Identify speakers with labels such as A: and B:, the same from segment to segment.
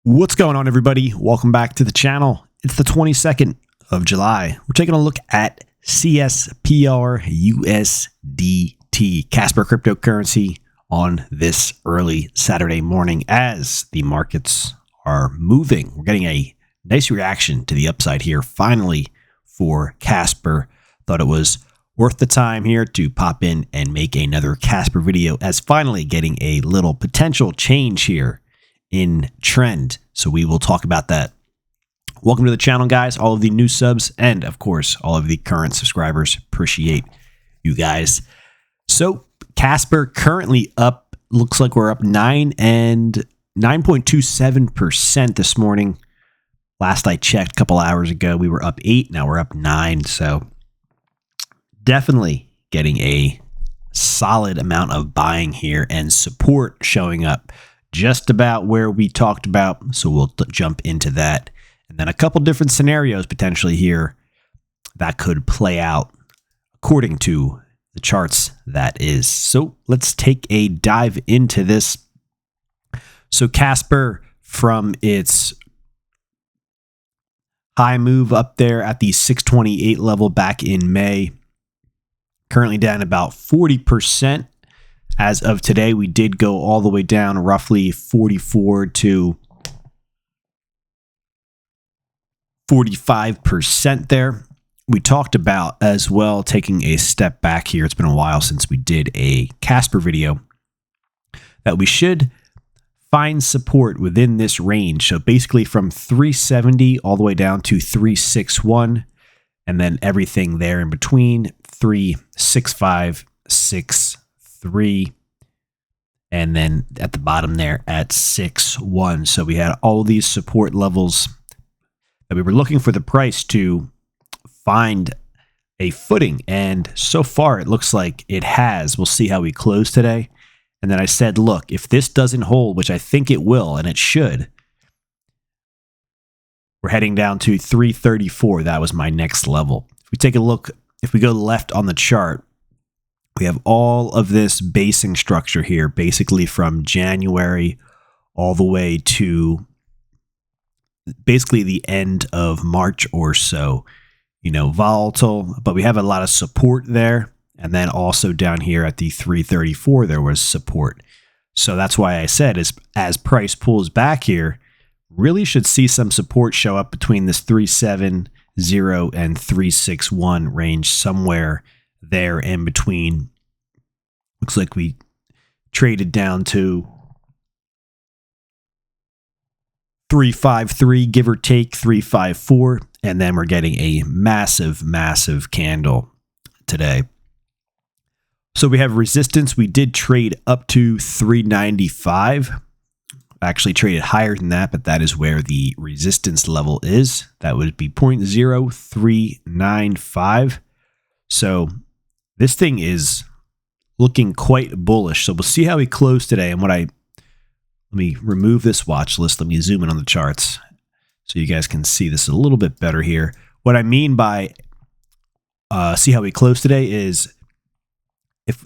A: What's going on, everybody? Welcome back to the channel. It's the 22nd of July. We're taking a look at CSPRUSDT, Casper cryptocurrency, on this early Saturday morning as the markets are moving. We're getting a nice reaction to the upside here, finally, for Casper. Thought it was worth the time here to pop in and make another Casper video, as finally getting a little potential change here in trend. So we will talk about that. Welcome to the channel, guys, all of the new subs, and of course all of the current subscribers. Appreciate you guys. So Casper currently up, looks like we're up 9.27% this morning. Last I checked a couple hours ago, we were up 8, now we're up 9. So definitely getting a solid amount of buying here and support showing up just about where we talked about. So we'll jump into that. And then a couple different scenarios potentially here that could play out according to the charts, that is. So let's take a dive into this. So Casper, from its high move up there at the 628 level back in May, currently down about 40%. As of today, we did go all the way down roughly 44 to 45% there. We talked about as well taking a step back here. It's been a while since we did a Casper video, that we should find support within this range. So basically from 370 all the way down to 361, and then everything there in between, 365, 63, and then at the bottom there at 61. So we had all these support levels that we were looking for the price to find a footing, and so far it looks like it has. We'll see how we close today. And then I said, look, if this doesn't hold, which I think it will, and it should, we're heading down to 334. That was my next level. If we take a look, if we go left on the chart, we have all of this basing structure here, basically from January all the way to basically the end of March or so. You know, volatile, but we have a lot of support there. And then also down here at the 334, there was support. So that's why I said, as price pulls back here, really should see some support show up between this 370 and 361 range, somewhere there in between. Looks like we traded down to 353, give or take 354, and then we're getting a massive candle today. So we have resistance. We did trade up to 395. Actually traded higher than that, but that is where the resistance level is. That would be 0.0395. So this thing is looking quite bullish. So we'll see how we close today. And let me remove this watch list. Let me zoom in on the charts so you guys can see this a little bit better here. What I mean by see how we close today is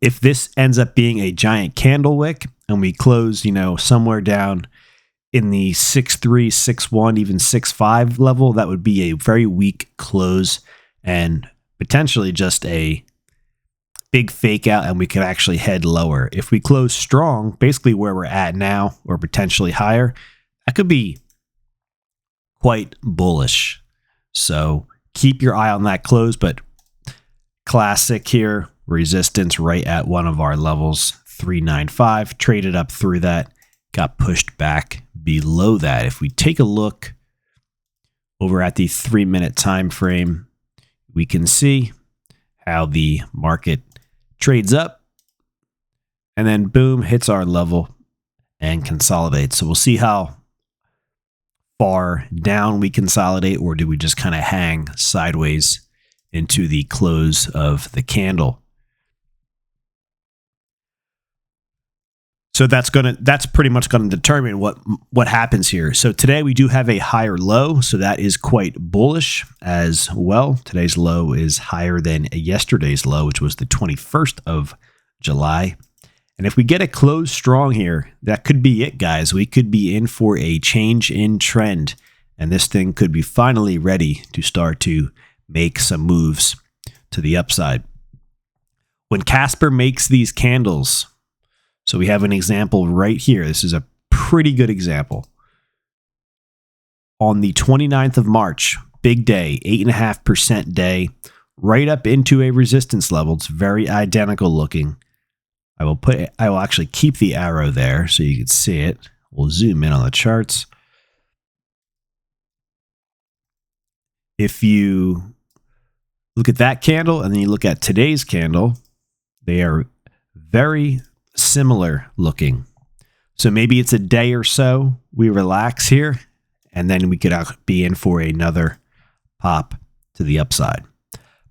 A: if this ends up being a giant candle wick and we close, you know, somewhere down in the 6.3, 6.1, even 6.5 level, that would be a very weak close and potentially just a big fake out, and we could actually head lower. If we close strong, basically where we're at now or potentially higher, that could be quite bullish. So keep your eye on that close, but classic here, resistance right at one of our levels, 395, traded up through that, got pushed back below that. If we take a look over at the 3-minute time frame, we can see how the market trades up and then boom, hits our level and consolidates. So we'll see how far down we consolidate, or do we just kind of hang sideways into the close of the candle. So that's pretty much going to determine what happens here. So today we do have a higher low, so that is quite bullish as well. Today's low is higher than yesterday's low, which was the 21st of July. And if we get a close strong here, that could be it, guys. We could be in for a change in trend, and this thing could be finally ready to start to make some moves to the upside. When Casper makes these candles, so we have an example right here. This is a pretty good example. On the 29th of March, big day, 8.5% day, right up into a resistance level. It's very identical looking. I will actually keep the arrow there so you can see it. We'll zoom in on the charts. If you look at that candle and then you look at today's candle, they are very similar looking. So maybe it's a day or so we relax here, and then we could be in for another pop to the upside.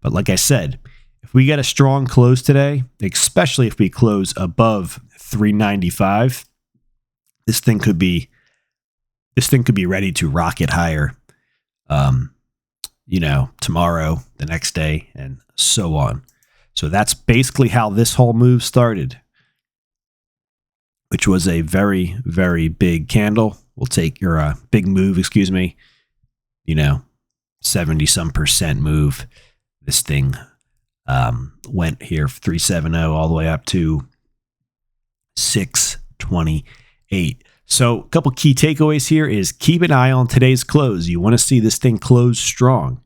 A: But like I said, if we get a strong close today, especially if we close above 395, this thing could be ready to rocket higher. Tomorrow, the next day, and so on. So that's basically how this whole move started, which was a very, very big candle. We'll take your big move, 70-some% move. This thing went here 370 all the way up to 628. So a couple key takeaways here is keep an eye on today's close. You want to see this thing close strong.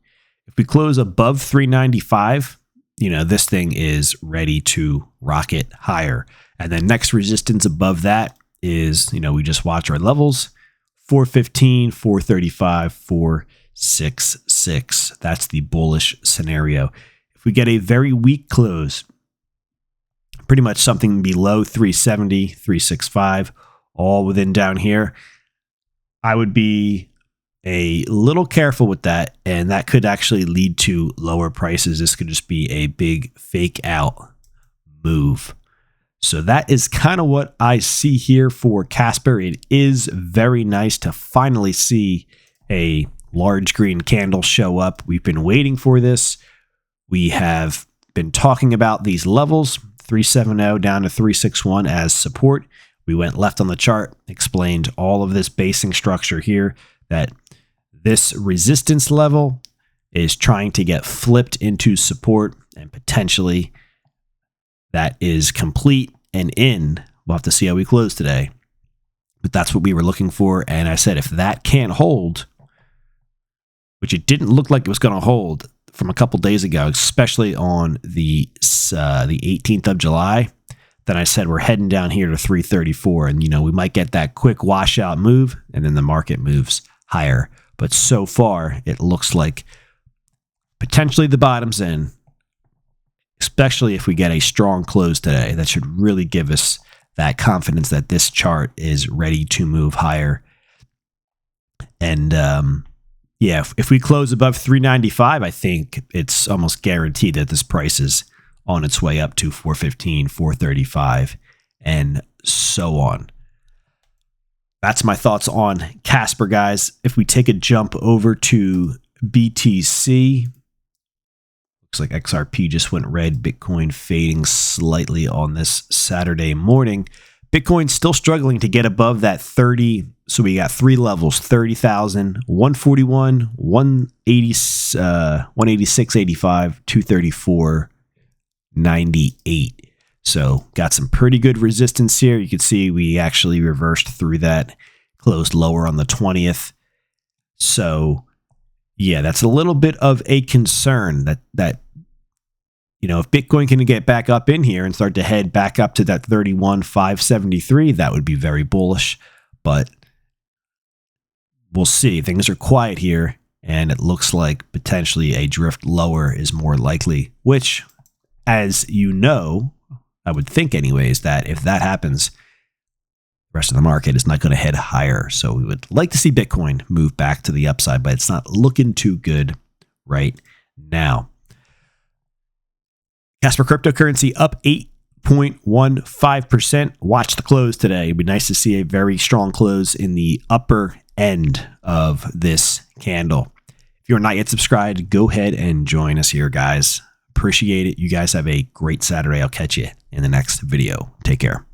A: If we close above 395, this thing is ready to rocket higher. And then next resistance above that is, we just watch our levels, 415, 435, 466. That's the bullish scenario. If we get a very weak close, pretty much something below 370, 365, all within down here, I would be a little careful with that, and that could actually lead to lower prices. This could just be a big fake out move. So that is kind of what I see here for Casper. It is very nice to finally see a large green candle show up. We've been waiting for this. We have been talking about these levels, 370 down to 361 as support. We went left on the chart, explained all of this basing structure here, that this resistance level is trying to get flipped into support, and potentially that is complete and in. We'll have to see how we close today, but that's what we were looking for. And I said, if that can't hold, which it didn't look like it was going to hold from a couple days ago, especially on the 18th of July, then I said we're heading down here to 334, and we might get that quick washout move, and then the market moves higher. But so far, it looks like potentially the bottom's in, especially if we get a strong close today. That should really give us that confidence that this chart is ready to move higher. And if we close above 395, I think it's almost guaranteed that this price is on its way up to 415, 435, and so on. That's my thoughts on Casper, guys. If we take a jump over to BTC, looks like XRP just went red. Bitcoin fading slightly on this Saturday morning. Bitcoin's still struggling to get above that 30. So we got three levels: 30,000, 141, 186.85, 234.98. So got some pretty good resistance here. You can see we actually reversed through that, closed lower on the 20th. So yeah, that's a little bit of a concern that if Bitcoin can get back up in here and start to head back up to that 31,573, that would be very bullish. But we'll see. Things are quiet here, and it looks like potentially a drift lower is more likely, which, as you know, I would think anyways, that if that happens, the rest of the market is not going to head higher. So we would like to see Bitcoin move back to the upside, but it's not looking too good right now. Casper cryptocurrency up 8.15%. Watch the close today. It'd be nice to see a very strong close in the upper end of this candle. If you're not yet subscribed, go ahead and join us here, guys. Appreciate it. You guys have a great Saturday. I'll catch you in the next video. Take care.